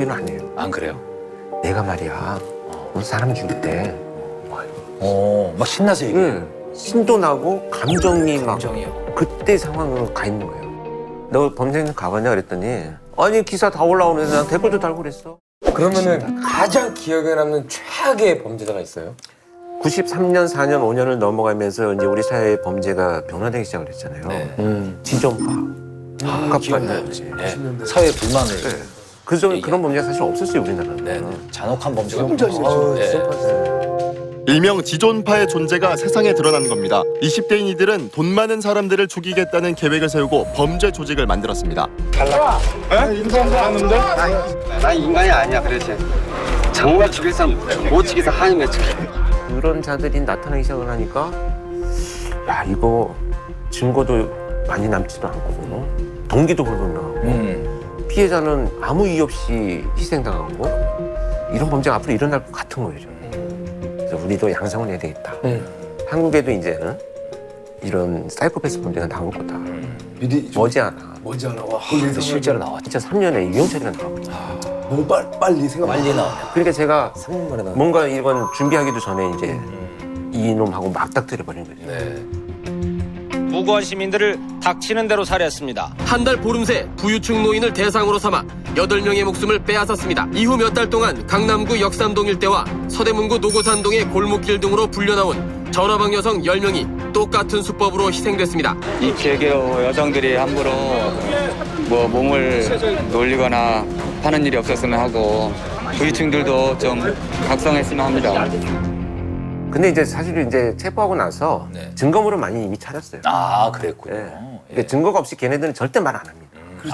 정남기는 아니에요. 안 그래요? 내가 말이야 사람 죽일 때 막 신나서 얘기해. 응. 신도 나고 감정이 막 감정이요. 그때 상황으로 가 있는 거예요. 너 범죄는 가봤냐 그랬더니 아니 기사 다 올라오는데 난 댓글도 달고 그랬어. 그러면은 가장 기억에 남는 최악의 범죄자가 있어요? 93년, 4년, 5년을 넘어가면서 이제 우리 사회의 범죄가 변화되기 시작을 했잖아요. 네. 지존파. 기억나요. 네. 사회 불만을. 그런 범죄가 사실 없었어요, 우리나라는. 네. 잔혹한 범죄가 진짜 없었어요. 일명 지존파의 존재가 세상에 드러난 겁니다. 20대인 이들은 돈 많은 사람들을 죽이겠다는 계획을 세우고 범죄 조직을 만들었습니다. 난 인간이 아니야. 그렇지. 정말 죽일 사람 못 죽여서 한이 맺혀. 그런 자들이 나타나기 시작을 하니까 야 이거 증거도 많이 남지도 않고 동기도 불분명하고 피해자는 아무 이유 없이 희생당하고 이런 범죄가 앞으로 일어날 것 같은 거예요. 그래서 우리도 양성을 해야 되겠다. 한국에도 이제 이런 사이코패스 범죄가 나올 거다. 머지않아. 와, 실제로 나왔죠. 진짜 3년에 유영철이가 나왔거든요. 너무 빨리 생각. 빨리 나오네. 그러니까 제가 3년 만에 나와. 뭔가 이건 준비하기도 전에 이제 이놈하고 막닥뜨려 버린 거죠. 네. 무고한 시민들을 닥치는 대로 살해했습니다. 한 달 보름 새 부유층 노인을 대상으로 삼아 8명의 목숨을 빼앗았습니다. 이후 몇 달 동안 강남구 역삼동 일대와 서대문구 노고산동의 골목길 등으로 불려나온 전화방 여성 10명이 똑같은 수법으로 희생됐습니다. 이 기회로 여성들이 함부로 뭐 몸을 놀리거나 하는 일이 없었으면 하고 부유층들도 좀 각성했으면 합니다. 근데 이제 사실은 이제 체포하고 나서 네. 증거물을 많이 이미 찾았어요. 아, 그랬군요. 네. 예. 그러니까 증거가 없이 걔네들은 절대 말 안 합니다.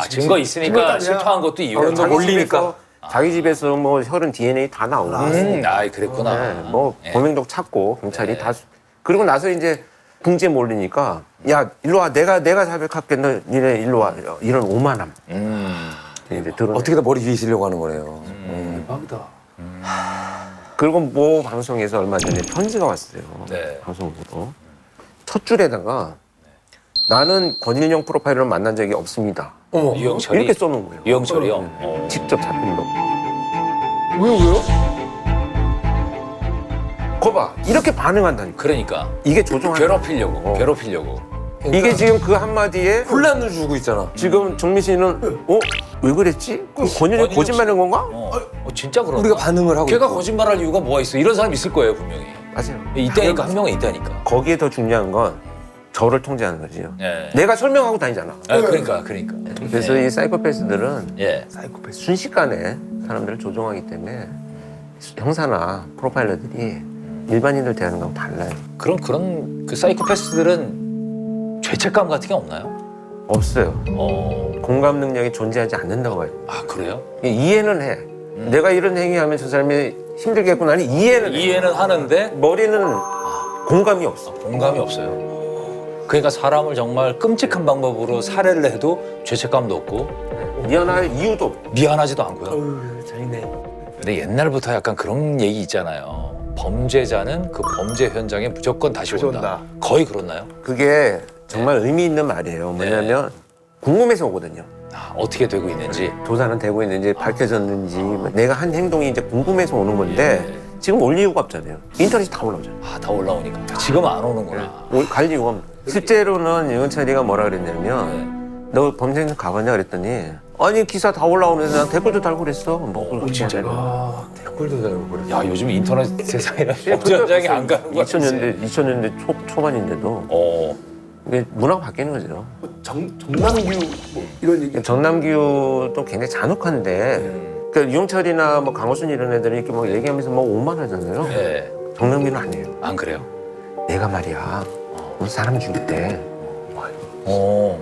증거 있으니까 실토한 것도 이유가 자기 몰리니까. 집에서, 자기 집에서 뭐 혈흔 DNA 다 나오고 그랬구나. 네, 뭐 예. 고명록 찾고 경찰이 네. 다 그리고 나서 이제 궁지에 몰리니까 야 일로 와 내가 자백할게 너 니네 일로 와 이런 오만함 이제 드러내. 어떻게든 머리 위시려고 하는 거네요. 대박이다. 그리고 뭐 방송에서 얼마 전에 편지가 왔어요. 네. 방송으로 첫 줄에다가 나는 권일영 프로파일러를 만난 적이 없습니다. 유영철이. 이렇게 써놓은 거예요. 유영철이요? 직접 잡힌 거. 왜요? 거봐 이렇게 반응한다니까. 그러니까. 이게 조종하는 괴롭히려고. 괴롭히려고. 이게 지금 그 한마디에 혼란을 주고 있잖아. 지금 정민 씨는 왜 그랬지? 권일영이 거짓말한 건가? 진짜 그런가? 우리가 반응을 하고. 걔가 있고. 거짓말할 이유가 뭐가 있어? 이런 사람 있을 거예요, 분명히. 맞아요. 있다니까, 한 명은 있다니까. 거기에 더 중요한 건 저를 통제하는 거지요. 네. 내가 설명하고 다니잖아. 그러니까. 그래서 이 사이코패스들은 예. 순식간에 사람들을 조종하기 때문에 형사나 프로파일러들이 일반인들 대하는 거하고 달라요. 그런 그 사이코패스들은 죄책감 같은 게 없나요? 없어요. 공감 능력이 존재하지 않는다고 봐요. 아, 그래요? 이해는 해. 내가 이런 행위하면 저 사람이 힘들겠구나 하니 이해는 해. 이해는 하는데 머리는 공감이 없어. 공감이 없어요. 그러니까 사람을 정말 끔찍한 방법으로 살해를 해도 죄책감도 없고 미안할 이유도 없고. 미안하지도 않고요. 잔인해. 근데 옛날부터 약간 그런 얘기 있잖아요. 범죄자는 그 범죄 현장에 무조건 다시 온다. 거의 그렇나요? 그게 정말 의미 있는 말이에요. 뭐냐면 궁금해서 오거든요. 어떻게 되고 있는지. 조사는 되고 있는지 밝혀졌는지 내가 한 행동이 이제 궁금해서 오는 건데 지금 올 이유가 없잖아요. 인터넷이 다 올라오잖아요. 다 올라오니까. 지금은 안 오는구나. 갈 이유가 없는 거예요. 실제로는 유영철이가 뭐라 그랬냐면 너 범죄는 가봤냐 그랬더니 아니 기사 다 올라오는데 난 댓글도 달고 그랬어. 뭐 그렇게 진짜로? 댓글도 달고 그래. 야, 요즘 인터넷 세상이라 범죄 현장에 안 가는 거 2000년대 초반인데도 이게 문화가 바뀌는 거죠. 정남규 뭐 이런 얘기. 정남규도 굉장히 잔혹한데 그러니까 유영철이나 뭐 강호순 이런 애들이 이렇게 뭐 얘기하면서 뭐 오만하잖아요. 네. 정남규는 아니에요. 안 그래요? 내가 말이야 사람 죽일 때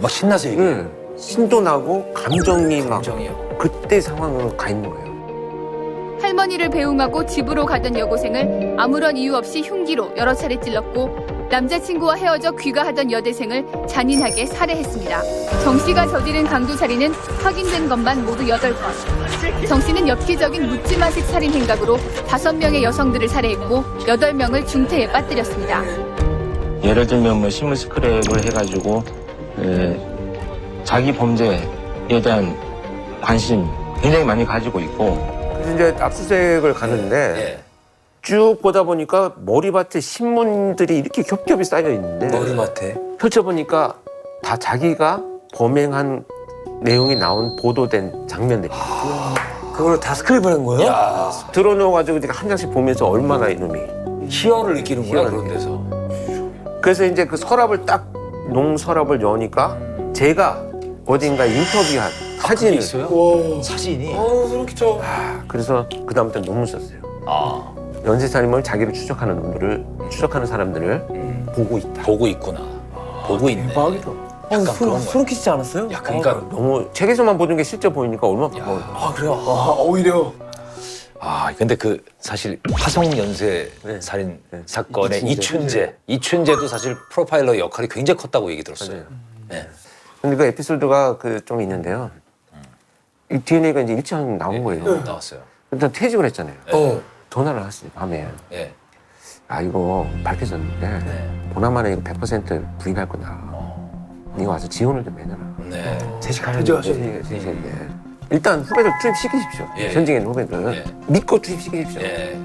막 신나서 얘기해. 신도 나고 감정이 막 감정이요. 그때 상황으로 가 있는 거예요. 할머니를 배웅하고 집으로 가던 여고생을 아무런 이유 없이 흉기로 여러 차례 찔렀고 남자친구와 헤어져 귀가하던 여대생을 잔인하게 살해했습니다. 정 씨가 저지른 강도살인은 확인된 것만 모두 8건. 정 씨는 엽기적인 묻지마식 살인 행각으로 5명의 여성들을 살해했고 8명을 중태에 빠뜨렸습니다. 예를 들면 뭐 신문 스크랩을 해가지고 자기 범죄에 대한 관심 굉장히 많이 가지고 있고 그래서 이제 압수수색을 가는데 예. 쭉 보다 보니까 머리밭에 신문들이 이렇게 겹겹이 쌓여 있는데 머리맡에. 펼쳐보니까 다 자기가 범행한 내용이 나온 보도된 장면들이에요. 그걸 다 스크립을 한 거예요? 야, 들어놓아가지고 제가 한 장씩 보면서 얼마나 이놈이. 희열을 느끼는구나 희열을 그런 데서. 그래서 이제 그 서랍을 딱 농서랍을 여니까 제가 어딘가 인터뷰한 사진을 있어요? 사진이. 소름 끼쳐. 그래서 그다음부터 논문 썼어요. 아, 연쇄살인범을 자기를 추적하는 놈들을 추적하는 사람들을 보고 있다. 보고 있구나. 보고 있네. 대박이다. 약간 그런 거야. 소름 끼치지 않았어요? 야, 그러니까 너무 책에서만 보는 게 실제 보이니까 얼마나 반가워요. 아 그래요? 오히려. 아, 근데 그 사실 화성 연쇄 살인 사건의 이춘재도 사실 프로파일러 역할이 굉장히 컸다고 얘기 들었어요. 네. 근데 그 에피소드가 그 좀 있는데요. 이 DNA가 이제 일치한 나온 거예요. 나왔어요. 일단 퇴직을 했잖아요. 네. 전화를 왔어요, 밤에. 예. 아, 이거 밝혀졌는데 네. 보나마나 이거 100% 부인할 거다. 네가 와서 지원을 좀 해놔라. 네. 퇴직인데 일단 후배들 투입시키십시오. 예. 현직에 있는 후배들. 예. 믿고 투입시키십시오. 예.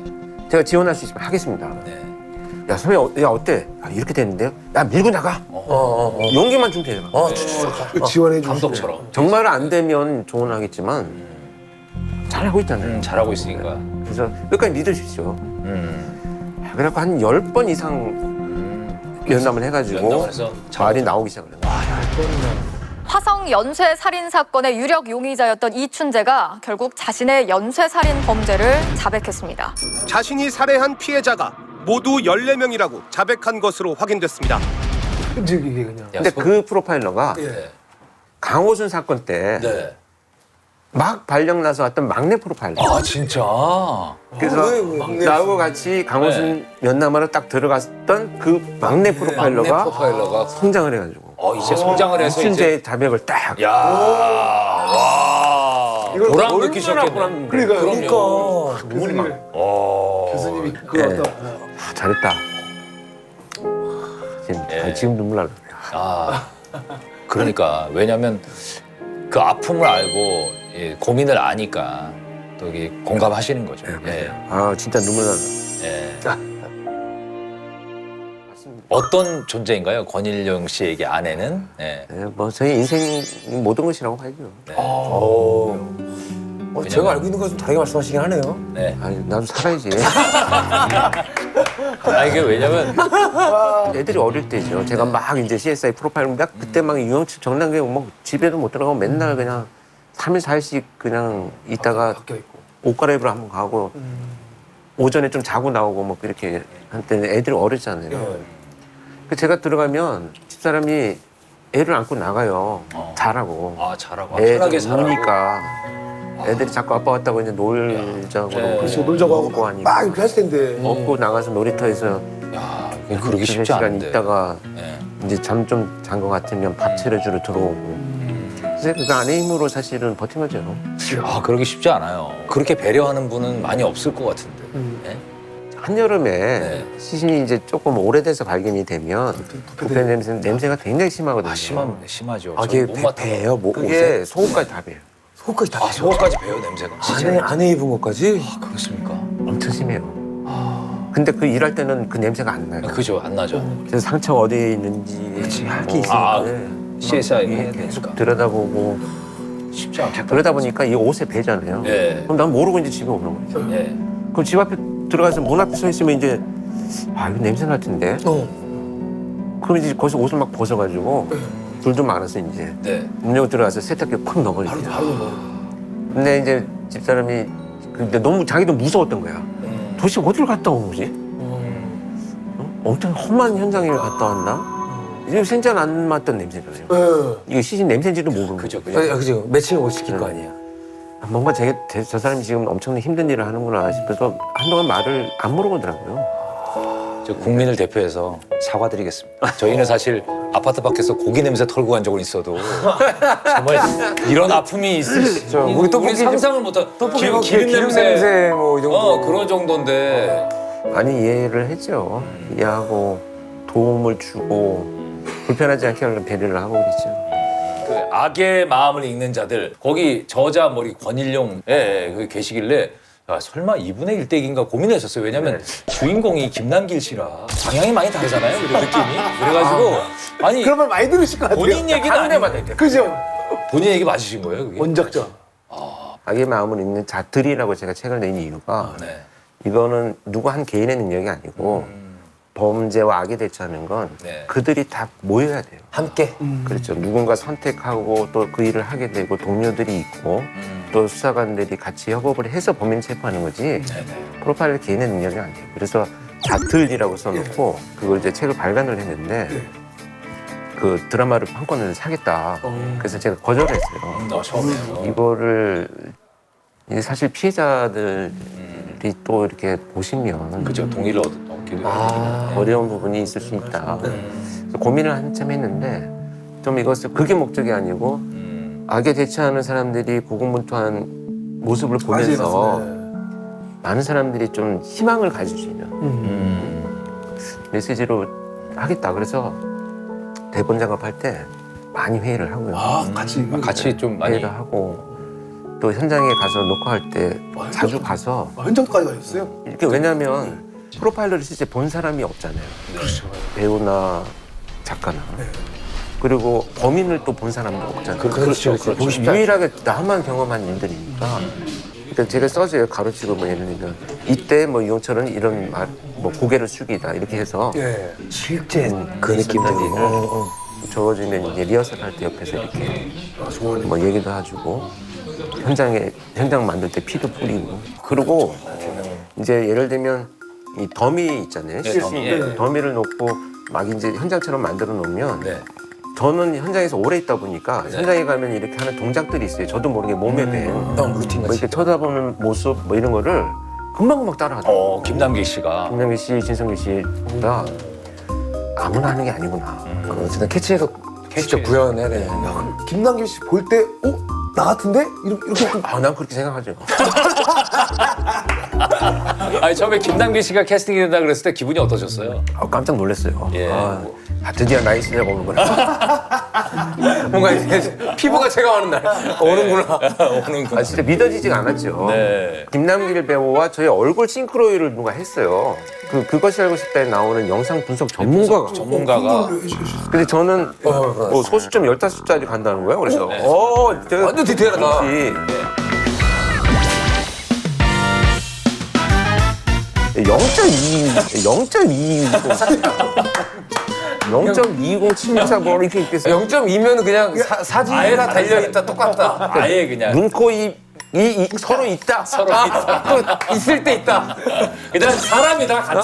제가 지원할 수 있으면 하겠습니다. 네. 야, 선배, 야, 어때? 야, 이렇게 됐는데요? 야, 밀고 나가. 용기만 주면 되잖아. 지원해 주시. 감독처럼. 정말 안 되면 조언하겠지만 잘하고 있잖아요. 잘하고 있으니까. 그래서 끝까지 믿으십시오. 그래갖고 한 10번 이상 면담을 해가지고 면담을 해서 말이 나오기 시작을 해요. 화성 연쇄 살인 사건의 유력 용의자였던 이춘재가 결국 자신의 연쇄 살인 범죄를 자백했습니다. 자신이 살해한 피해자가 모두 14명이라고 자백한 것으로 확인됐습니다. 이게 그냥. 근데 그 프로파일러가 네. 강호순 사건 때 막 네. 발령 나서 왔던 막내 프로파일러. 아, 진짜. 그래서 나하고 같이 강호순 면담하러 딱 들어갔던 그 막내 프로파일러가 성장을 해가지고 이제 성장을 해서 이춘재의 자백을 딱. 야, 와. 보람 느끼셨겠네. 그러니까. 눈물이 막. 교수님이 그거 잘했다. 지금 눈물 나요. 아, 그러니까 왜냐면 그 아픔을 알고 고민을 아니까 또 이게 공감하시는 거죠. 예. 아, 진짜 눈물 난다. 예. 어떤 존재인가요? 권일용 씨에게 아내는? 예. 네, 뭐 저희 인생 모든 것이라고 봐야죠. 네. 제가 알고 있는 거 좀 다르게 말씀하시긴 하네요. 네. 아니, 나도 살아야지. 아, 이게 왜냐면 애들이 어릴 때죠. 제가 막 이제 CSI 프로파일 막 그때 막 유영철 정당계 뭐 집에도 못 들어가고 맨날 그냥 3일 4일씩 그냥 있다가 옷 갈아입으러 한번 가고 오전에 좀 자고 나오고 뭐 이렇게 한때는 애들이 어렸잖아요. 그 제가 들어가면 집사람이 애를 안고 나가요. 자라고. 아, 잘하고 애 편하게 좀 살라고. 우니까 애들이 자꾸 아빠 왔다고 이제 놀자고 그렇죠. 놀자고 하고 먹고 하니까 막 이렇게 하실 텐데. 먹고 나가서 놀이터에서 야, 이게 그러기 쉽지 시간 않은데. 있다가 예. 이제 잠 좀 잔 것 같으면 밥 차려주러 들어오고 그래서 그 아내 힘으로 사실은 버틴 거죠. 아, 그러기 쉽지 않아요. 그렇게 배려하는 분은 많이 없을 것 같은데. 예? 한여름에 시신이 이제 조금 오래돼서 발견이 되면 부패 냄새가 굉장히 심하거든요. 아, 심하죠. 아, 이게 못 맡아요. 배요. 옷에 속옷까지 다 배요. 속까지 다. 아, 속옷까지 배요, 냄새가. 안에 입은 것까지? 아, 그렇습니까? 엄청 심해요. 근데 그 일할 때는 그 냄새가 안 나요. 그죠, 안 나죠. 그래서 상처가 어디에 있는지 할게 있으니까 CSI 이게 해야 계속 되니까. 들여다보고 쉽지 않겠다. 그러다 보니까 이 옷에 배잖아요. 예. 그럼 난 모르고 이제 집에 오는 거죠. 예. 그럼 집 앞에 들어가서 문 앞에 서 있으면 이제 아, 이거 냄새 날 텐데. 그럼 이제 거기서 옷을 막 벗어가지고 불 좀 많아서 이제 네. 문 열고 들어가서 세탁기에 콱 넣어버리죠. 근데 이제 집사람이 근데 너무 자기도 무서웠던 거야. 도대체 어디를 갔다 온 거지? 엄청 험한 현장을 갔다 왔나? 이제 생전 안 맡던 냄새잖아요. 이거 시신 냄새인지도 모르는 거죠. 그죠. 매칭을 못 시킬 거 아니에요. 뭔가 저 사람이 지금 엄청난 힘든 일을 하는구나 싶어서 한동안 말을 안 물어보더라고요. 저 국민을 대표해서 사과드리겠습니다. 저희는 사실 아파트 밖에서 고기 냄새 털고 간 적은 있어도 정말 이런 아픔이 있으시죠. 우리 상상을 못한 기름 냄새 뭐 이 정도. 그런 정도인데 많이 이해를 했죠. 이해하고 도움을 주고 불편하지 않게 하려고 배려를 하고 그랬죠. 그 악의 마음을 읽는 자들 거기 저자 머리 권일용 그 계시길래 야, 설마 이분의 일대기인가 고민했었어요. 왜냐면 주인공이 김남길 씨라 방향이 많이 다르잖아요. 그리고 느낌이. 그래가지고 아니 그런 말 많이 들으실 것 같아요. 본인 얘기는 아니고 그죠? 본인 얘기 맞으신 거예요, 그게? 원작자. 악의 마음을 읽는 자들이라고 제가 책을 낸 이유가 네. 이거는 누구 한 개인의 능력이 아니고 범죄와 악에 대처하는 건 네. 그들이 다 모여야 돼요. 함께. 그렇죠. 누군가 선택하고 또 그 일을 하게 되고 동료들이 있고 또 수사관들이 같이 협업을 해서 범인 체포하는 거지 프로파일러 개인의 능력이 아니에요. 그래서 자틀이라고 써놓고 그걸 이제 책을 발간을 했는데 그 드라마를 한 권을 사겠다. 그래서 제가 거절했어요. 처음에요. 이거를 이제 사실 피해자들이 또 이렇게 보시면 그죠. 동의를 얻기도 어려운 부분이 있을 수 있다. 그래서 고민을 한참 했는데 좀 이것을 그게 목적이 아니고 악에 대처하는 사람들이 고군분투한 모습을 보면서 많은 사람들이 좀 희망을 가질 수 있는 메시지로 하겠다. 그래서 대본 작업할 때 많이 회의를 하고요. 같이 좀 많이 회의를 하고 또 현장에 가서 녹화할 때 자주 가서 현장까지 가셨어요? 이렇게 왜냐하면 프로파일러를 실제 본 사람이 없잖아요. 그렇죠. 배우나 작가나. 그리고 범인을 또 본 사람도 없잖아요. 그렇죠. 유일하게 나만 경험한 일들이니까. 그러니까 제가 써줘요. 가로치고 뭐 예를 들면 이때 뭐 이용철은 이런 말, 뭐 고개를 숙이다 이렇게 해서 실제 그 느낌들이. 적어주면 이제 리허설 할 때 옆에서 이렇게 뭐 얘기도 해주고 현장 만들 때 피도 뿌리고 그리고 이제 예를 들면 이 더미 있잖아요. 더미. 더미를 놓고 막 이제 현장처럼 만들어 놓으면 네. 저는 현장에서 오래 있다 보니까 현장에 가면 이렇게 하는 동작들이 있어요. 저도 모르게 몸에 밴 루틴 뭐 이렇게 쳐다보는 모습 뭐 이런 거를 금방금방 따라하더라고요. 김남길 씨가 김남길 씨, 진성길 씨가 아무나 하는 게 아니구나. 진짜 캐치해서 직접 구현해야 돼. 김남길 씨 볼 때, 나 같은데? 이렇게 난 그렇게 생각하죠. 아니 처음에 김남길 씨가 캐스팅이 된다 그랬을 때 기분이 어떠셨어요? 깜짝 놀랐어요. 예. 드디어 나이 시대가 오는구나. 뭔가 이제 피부가 제가 오는 날 오는구나. 오는구나. 진짜 믿어지지가 않았죠. 네. 김남길 배우와 저희 얼굴 싱크로율을 누가 했어요. 그것이 알고 싶다에 나오는 영상 분석 전문가가. 근데 저는 소수점 15자리 간다는 거예요. 그래서 제가 완전 디테일하다. 0.207차 뭐 이렇게 있겠어요. 0.2면 그냥 사진이 다 달려있다 똑같다. 아예 그냥 눈, 코, 입 서로 있다. 또 있을 때 있다. 그냥 사람이다 같은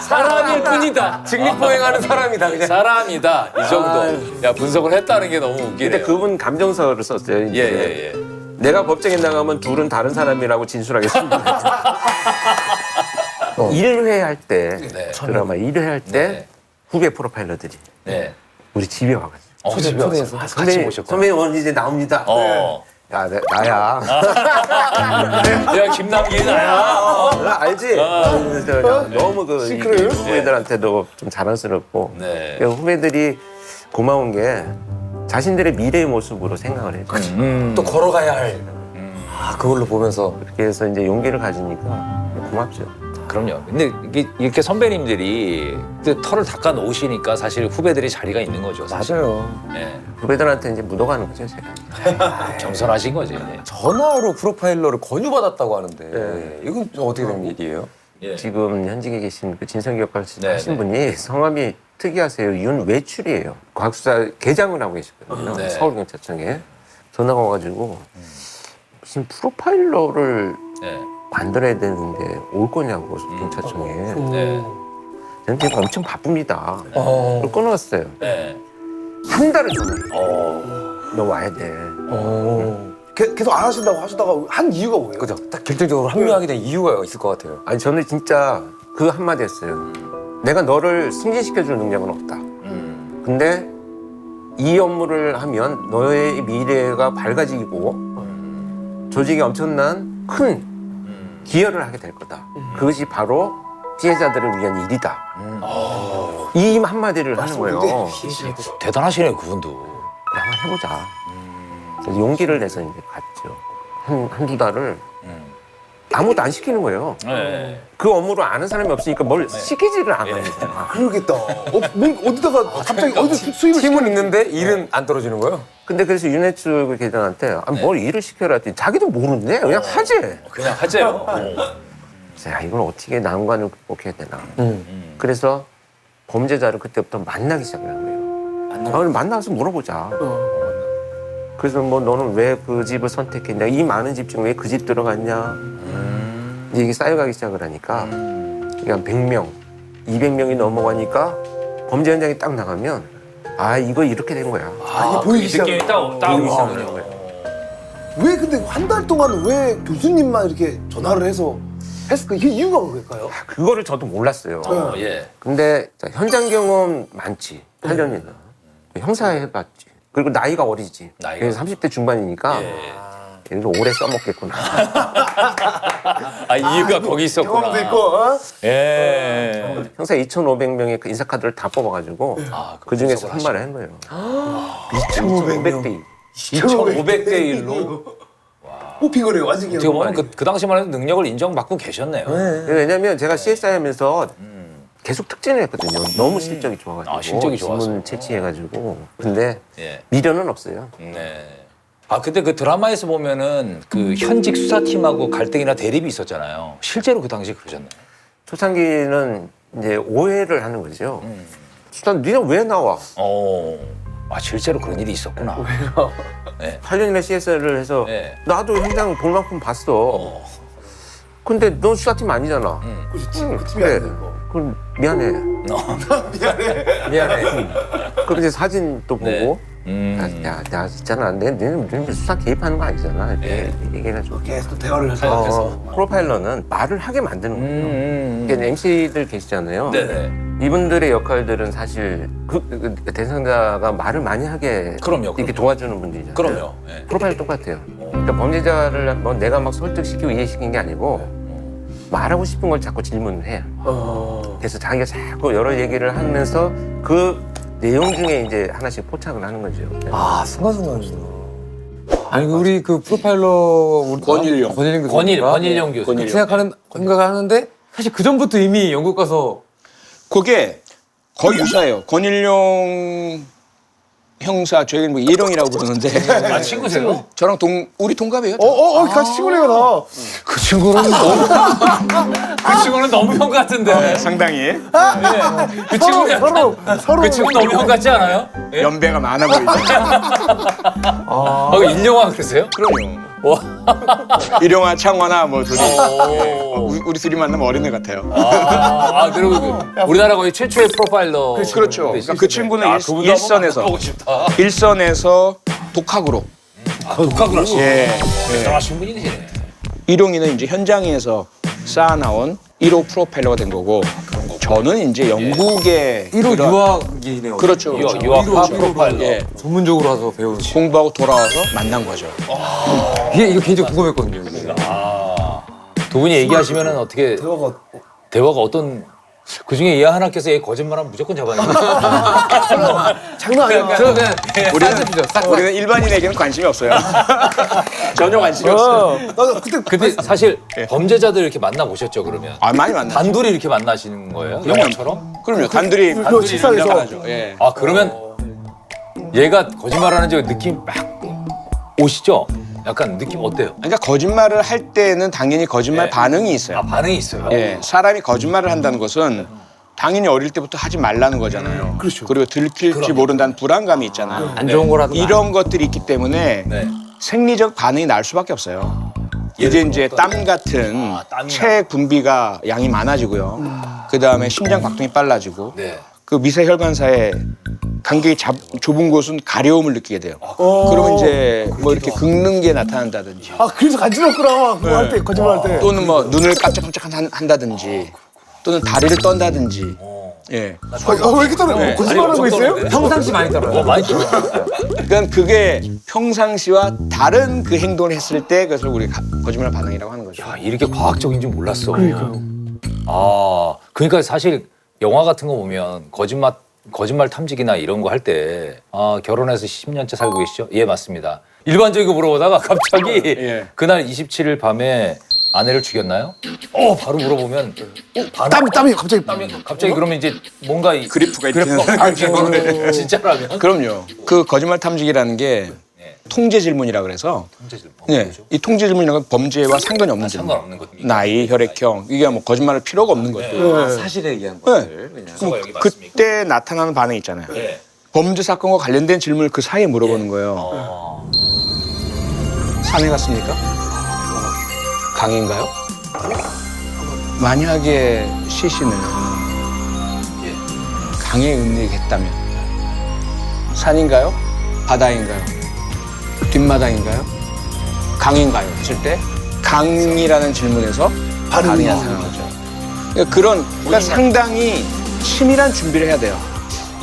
사람일 뿐이다. 직립보행하는 사람이다 그냥. 사람이다 이 정도. 야 분석을 했다는 게 너무 웃기네요. 근데 그분 감정서를 썼어요. 이제. 내가 법정에 나가면 둘은 다른 사람이라고 진술하겠습니다. 1회 할 때 드라마 1회 할 때 후배 프로파일러들이 우리 집에 와가지고 집에 와서 같이 모셨고 선배님 오늘 이제 나옵니다. 야 나야. 야 김남길 나야. 알지? 그래서 너무 그 후배들한테도 좀 자랑스럽고 후배들이 고마운 게 자신들의 미래의 모습으로 생각을 해요. 또 걸어가야 할. 그걸로 보면서 그렇게 해서 이제 용기를 가지니까 고맙죠. 그럼요. 근데 이렇게 선배님들이 털을 닦아 놓으시니까 사실 후배들이 자리가 있는 거죠. 사실. 맞아요. 후배들한테 이제 묻어가는 거죠, 제가. 겸손하신 거지. 전화로 프로파일러를 권유받았다고 하는데 이건 좀 어떻게 된 일이에요? 지금 현직에 계신 그 진성기 역할 하신 분이 성함이 특이하세요. 윤외출이에요. 과학수사 계장을 하고 계시거든요. 서울경찰청에. 전화가 와가지고 무슨 프로파일러를 만들어야 되는데 올 거냐고 경찰청에. 저는 지금 엄청 바쁩니다. 그걸 끊어왔어요. 한 달을 전화를 너 와야 돼. 계속 안 하시다가 한 이유가 뭐예요? 그죠. 딱 결정적으로 합류하게 된 이유가 있을 것 같아요. 아니 저는 진짜 그 한마디 했어요. 내가 너를 승진시켜줄 능력은 없다. 근데 이 업무를 하면 너의 미래가 밝아지고 조직에 엄청난 큰 기여를 하게 될 거다. 그것이 바로 피해자들을 위한 일이다. 이 한마디를 하는 거예요. 대단하시네요 그분도. 한번 해보자. 그래서 용기를 내서 이제 갔죠. 한두 달을 아무것도 안 시키는 거예요. 네. 그 업무를 아는 사람이 없으니까 뭘 시키지를 않아요. 그러겠다. 어디다가 갑자기 어디 수입을 팀은 있는데 일은 안 떨어지는 거예요? 근데 그래서 윤회축 계장한테 뭘 일을 시켜라 했더니 자기도 모르는데 그냥 하지. 그냥 하재요. 그래서 야, 이걸 어떻게 난관을 극복해야 되나. 그래서 범죄자를 그때부터 만나기 시작을 한 거예요. 그럼 만나서 물어보자. 그래서 뭐 너는 왜 그 집을 선택했냐, 이 많은 집 중에 왜 그 집 들어갔냐. 이제 이게 쌓여가기 시작을 하니까 그냥 100명, 200명이 넘어가니까 범죄 현장에 딱 나가면 아 이거 이렇게 된 거야. 이게 보이기 시작. 느낌이 딱 보이기 시작을 한 거야. 왜 근데 한 달 동안 왜 교수님만 이렇게 전화를 해서 했을까? 이게 이유가 뭘까요? 그거를 저도 몰랐어요. 예. 근데 자, 현장 경험 많지. 8년이나. 형사 해봤지. 그리고 나이가 어리지. 나이가. 30대 중반이니까 얘를 오래 써먹겠구나. 아, 이유가 거기 있었구나. 경험도 있고. 어? 예. 형사 2,500명의 그 인사카드를 다 뽑아가지고 그 중에서 선발을 한 거예요. 2,500대 1. 2,500대 1로. 뽑힌 거네요. 완전히. 어떻게 보면 그 당시만 해도 능력을 인정받고 계셨네요. 왜냐면 제가 CSI 하면서 계속 특진을 했거든요. 너무 실적이 좋아가지고. 아, 실적이 좋아서. 지문 채취해가지고. 근데 예. 미련은 없어요. 네. 아, 근데 그 드라마에서 보면은 그 현직 수사팀하고 갈등이나 대립이 있었잖아요. 실제로 그 당시에 그러셨나요? 초창기는 이제 오해를 하는 거죠. 수단 니네 왜 나와? 아, 실제로 그런 일이 있었구나. 8년이나 CSR을 해서 네. 나도 현장 볼 만큼 봤어. 근데 넌 수사팀 아니잖아. 그 팀이 그래. 아니고. 그럼 미안해. 미안해. 그럼 이제 사진 또 보고 야, 나 있잖아. 너는 수사 개입하는 거 아니잖아. 이렇게 얘기해가지고. 계속 대화를 해서. 프로파일러는 말을 하게 만드는 거예요. 그러니까 MC들 계시잖아요. 네네. 이분들의 역할들은 사실 그 대상자가 말을 많이 하게 그럼요. 이렇게 도와주는 분들이잖아요. 그럼요. 예. 프로파일 똑같아요. 그러니까 범죄자를 뭐 내가 막 설득시키고 이해시킨 게 아니고 말하고 싶은 걸 자꾸 질문을 해요. 그래서 자기가 자꾸 여러 얘기를 하면서 그 내용 중에 이제 하나씩 포착을 하는 거죠. 아, 순간순간이구나. 아니, 우리 그 프로파일러 우리 권일용 권일용 교수. 생각하는 생각을 하는데 사실 그 전부터 이미 영국 가서 그게 거의 유사해요. 권일용 형사, 저희는 뭐 예룡이라고 부르는데. 아, 친구세요? 저랑 우리 동갑이에요. 같이 친구네요, 나. 그 친구는 그 친구는 너무 형 같은데. 상당히. 그 친구는 서로 그 친구 너무 형 같지 않아요? 예? 연배가 많아 보이죠. 일용화 그러세요? 그럼요. 일용화, 창화나 뭐 둘이. 우리 둘이 만나면 어린애 같아요. 그리고 우리나라 거의 최초의 프로파일러. 그렇죠. 그러니까 그 친구는 그분도 일선에서. 보고 싶다. 일선에서 독학으로. 독학을 하시고. 예. 대단하신 분이네. 일용이는 이제 현장에서 쌓아나온 1호 프로파일러가 된 거고, 저는 이제 영국의 1호 유학이네요. 그렇죠. 유학파 프로파일러. 예. 전문적으로 와서 배우는. 공부하고 돌아와서 만난 거죠. 이거 개인적으로 궁금했거든요. 이게. 두 분이 얘기하시면은 어떻게 대화가 어떤 그 중에 얘 하나께서 얘 거짓말하면 무조건 잡아내요. 장난 아니야. 저는 그냥 우리는 일반인에게는 관심이 없어요. 전혀 관심이 없어요. 근데 사실 범죄자들 이렇게 만나 보셨죠 그러면? 많이 만나죠. 단둘이 이렇게 만나시는 거예요? 영화처럼? 그럼요. 단둘이 식사에서. 만나죠. 예. 그러면 얘가 거짓말하는지 느낌이 막 오시죠? 약간 느낌 어때요? 그러니까 거짓말을 할 때는 당연히 거짓말 반응이 있어요. 반응이 있어요? 예. 사람이 거짓말을 한다는 것은 당연히 어릴 때부터 하지 말라는 거잖아요. 그렇죠. 그리고 들킬지 모른다는 불안감이 있잖아요. 안 좋은 거라도 이런 것들이 있기 때문에 생리적 반응이 날 수밖에 없어요. 이제 땀 같은 체 분비가 양이 많아지고요. 그 다음에 심장 박동이 빨라지고 그 미세 혈관사에 간격이 좁은 곳은 가려움을 느끼게 돼요. 그러면 이제 뭐 이렇게 긁는 게 나타난다든지. 그래서 간지럽구나. 그거 할 때, 거짓말 할 때. 또는 뭐 눈을 깜짝깜짝 한다든지 또는 다리를 떤다든지. 예. 왜 이렇게 떨어요? 거짓말하는 거 있어요? 평상시 많이 떨어요. 많이 떨어요. 그러니까 그게 평상시와 다른 그 행동을 했을 때 그것을 우리가 거짓말 반응이라고 하는 거죠. 이렇게 과학적인 줄 몰랐어. 그러니까 사실 영화 같은 거 보면 거짓말 탐지기나 이런 거 할 때 결혼해서 10년째 살고 계시죠? 예, 맞습니다. 일반적이고 물어보다가 갑자기 예. 그날 27일 밤에 아내를 죽였나요? 바로 물어보면 땀이 갑자기 갑자기 그러면 이제 뭔가 그리프가 그리프가 진짜라면 그럼요. 그 거짓말 탐지기라는 게 통제 질문이라 그래서 네, 이 통제 질문이라는 건 범죄와 상관이 없는 질문. 상관없는 거죠. 나이, 혈액형 이게 뭐 거짓말할 필요가 없는 것들. 사실에 의한 네. 것들. 그냥. 그럼 그때 나타나는 반응 있잖아요. 범죄 사건과 관련된 질문을 그 사이에 물어보는 거예요. 산에 갔습니까? 강인가요? 만약에 시신을 강에 은닉했다면 산인가요? 바다인가요? 뒷마당인가요? 강인가요? 했을 때 강이라는 질문에서 반응이 나타나죠. 그러니까 상당히 치밀한 준비를 해야 돼요.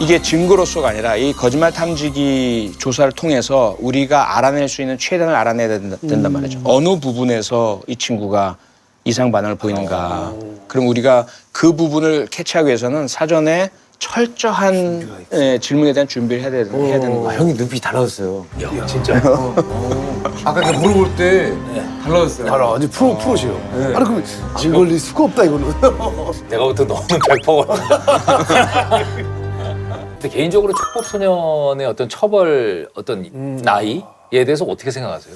이게 증거로서가 아니라 이 거짓말 탐지기 조사를 통해서 우리가 알아낼 수 있는 최대한을 알아내야 된단 말이죠. 어느 부분에서 이 친구가 이상 반응을 보이는가. 그럼 우리가 그 부분을 캐치하기 위해서는 사전에 철저한 질문에 대한 준비를 해야 되는 거예요. 형이 눈빛이 달라졌어요. 진짜. 아까 그 물어볼 때 달라졌어요. 알아, 아주 프로시요. 아니 그럼 안 걸릴 수가 없다 이거는. 내가 볼때 너는 100%. 근데 개인적으로 촉법소년의 어떤 처벌, 어떤 나이에 대해서 어떻게 생각하세요?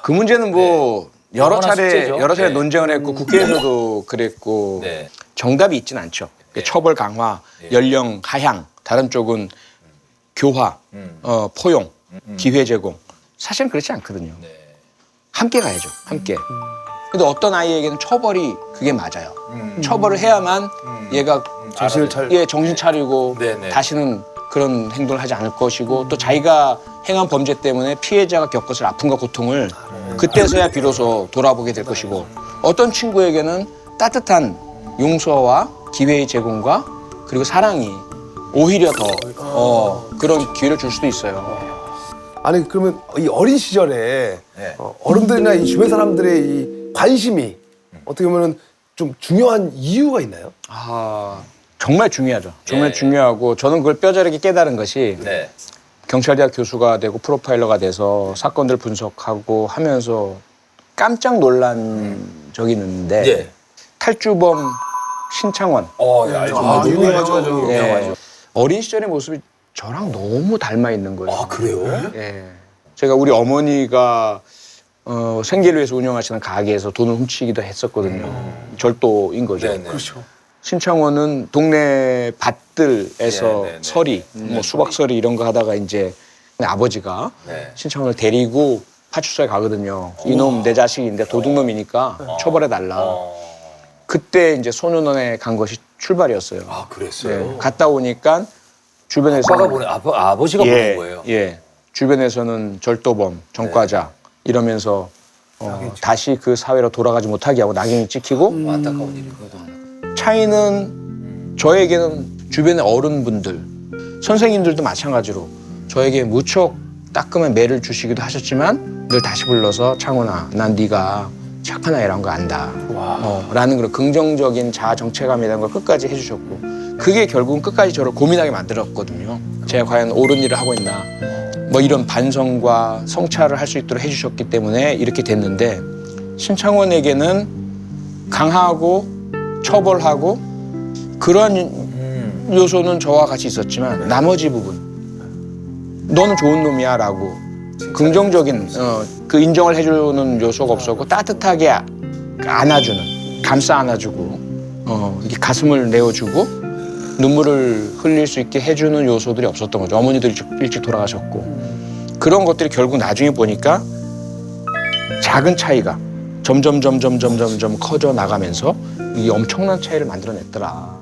그 문제는 뭐 여러 영원한 차례 숙제죠. 논쟁을 했고 국회에서도 그랬고 네. 정답이 있진 않죠. 처벌 강화, 연령 하향, 다른 쪽은 교화, 포용, 기회 제공. 사실은 그렇지 않거든요. 함께 가야죠. 함께. 근데 어떤 아이에게는 처벌이 그게 맞아요. 처벌을 해야만 얘가 정신 차리고 다시는 그런 행동을 하지 않을 것이고 또 자기가 행한 범죄 때문에 피해자가 겪었을 아픔과 고통을 그때서야 비로소 돌아보게 될 것이고 어떤 친구에게는 따뜻한 용서와 기회의 제공과 그리고 사랑이 오히려 더 그런 기회를 줄 수도 있어요. 아니 그러면 이 어린 시절에 어른들이나 이 주변 사람들의 이 관심이 어떻게 보면은 좀 중요한 이유가 있나요? 정말 중요하죠. 정말 중요하고 저는 그걸 뼈저리게 깨달은 것이 경찰대학 교수가 되고 프로파일러가 돼서 사건들 분석하고 하면서 깜짝 놀란 적이 있는데 탈주범 신창원. 유명하죠. 예. 어린 시절의 모습이 저랑 너무 닮아 있는 거예요. 그래요? 예. 제가 우리 어머니가 생계를 위해서 운영하시는 가게에서 돈을 훔치기도 했었거든요. 절도인 거죠. 그렇죠. 신창원은 동네 밭들에서 서리, 뭐 수박서리 이런 거 하다가 이제 아버지가 신창원을 데리고 파출소에 가거든요. 이놈 내 자식인데 도둑놈이니까 처벌해달라. 그때 이제 소년원에 간 것이 출발이었어요. 그랬어요? 갔다 오니까 주변에서 아버지가 보낸 거예요? 예. 주변에서는 절도범, 전과자 이러면서 다시 그 사회로 돌아가지 못하게 하고 낙인이 찍히고 안타까운 일이거든. 차이는 저에게는 주변의 어른분들, 선생님들도 마찬가지로 저에게 무척 따끔한 매를 주시기도 하셨지만 늘 다시 불러서 창훈아, 난 네가 착한 아이라는 거 안다. 라는 그런 긍정적인 자아 정체감이라는 걸 끝까지 해주셨고 그게 결국은 끝까지 저를 고민하게 만들었거든요. 제가 과연 옳은 일을 하고 있나. 뭐 이런 반성과 성찰을 할 수 있도록 해주셨기 때문에 이렇게 됐는데 신창원에게는 강하고 처벌하고 그러한 요소는 저와 같이 있었지만 나머지 부분 너는 좋은 놈이야 라고 긍정적인 그 인정을 해주는 요소가 없었고 따뜻하게 안아주는 감싸 안아주고 이렇게 가슴을 내어주고 눈물을 흘릴 수 있게 해주는 요소들이 없었던 거죠. 어머니도 일찍 돌아가셨고 그런 것들이 결국 나중에 보니까 작은 차이가 점점 커져 나가면서 이게 엄청난 차이를 만들어냈더라.